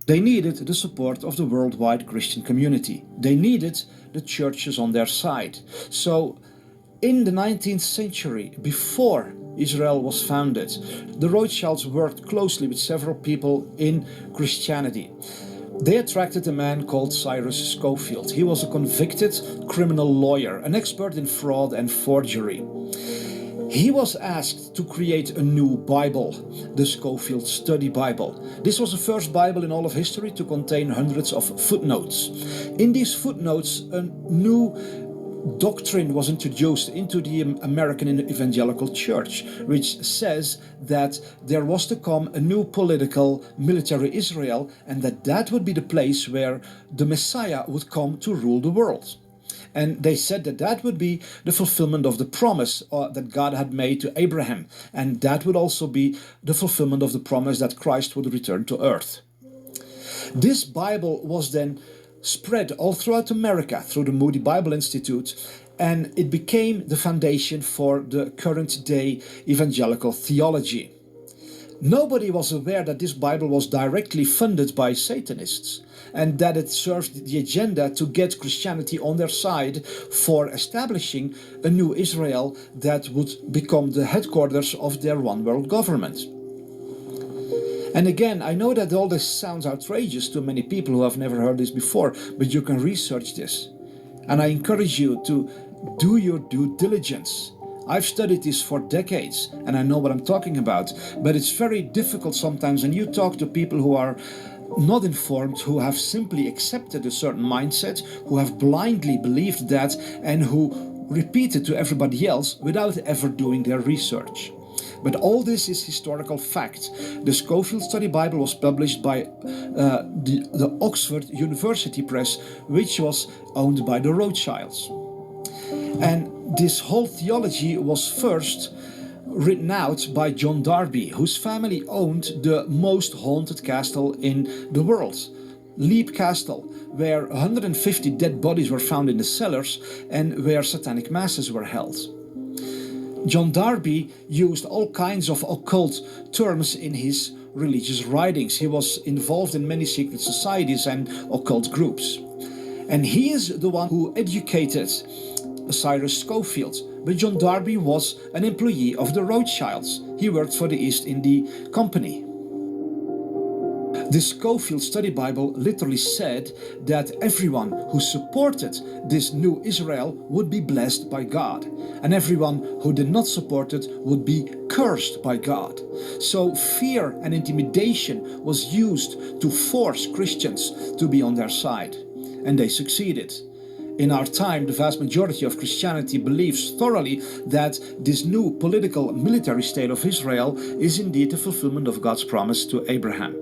They needed the support of the worldwide Christian community. They needed the churches on their side. So in the 19th century, before Israel was founded, the Rothschilds worked closely with several people in Christianity. They attracted a man called Cyrus Scofield. He was a convicted criminal lawyer, an expert in fraud and forgery. He was asked to create a new Bible, the Scofield Study Bible. This was the first Bible in all of history to contain hundreds of footnotes. In these footnotes, a new doctrine was introduced into the American Evangelical Church, which says that there was to come a new political military Israel, and that would be the place where the Messiah would come to rule the world. And they said that would be the fulfillment of the promise that God had made to Abraham. And that would also be the fulfillment of the promise that Christ would return to earth. This Bible was then spread all throughout America through the Moody Bible Institute, and it became the foundation for the current day evangelical theology. Nobody was aware that this Bible was directly funded by Satanists, and that it served the agenda to get Christianity on their side for establishing a new Israel that would become the headquarters of their one world government. And again, I know that all this sounds outrageous to many people who have never heard this before, but you can research this. And I encourage you to do your due diligence. I've studied this for decades and I know what I'm talking about, but it's very difficult sometimes when you talk to people who are not informed, who have simply accepted a certain mindset, who have blindly believed that, and who repeat it to everybody else without ever doing their research. But all this is historical fact. The Scofield Study Bible was published by the Oxford University Press, which was owned by the Rothschilds. And this whole theology was first written out by John Darby, whose family owned the most haunted castle in the world, Leap Castle, where 150 dead bodies were found in the cellars and where satanic masses were held. John Darby used all kinds of occult terms in his religious writings. He was involved in many secret societies and occult groups. And he is the one who educated Cyrus Scofield. But John Darby was an employee of the Rothschilds. He worked for the East India Company. The Scofield Study Bible literally said that everyone who supported this new Israel would be blessed by God, and everyone who did not support it would be cursed by God. So fear and intimidation was used to force Christians to be on their side, and they succeeded. In our time, the vast majority of Christianity believes thoroughly that this new political military state of Israel is indeed the fulfillment of God's promise to Abraham.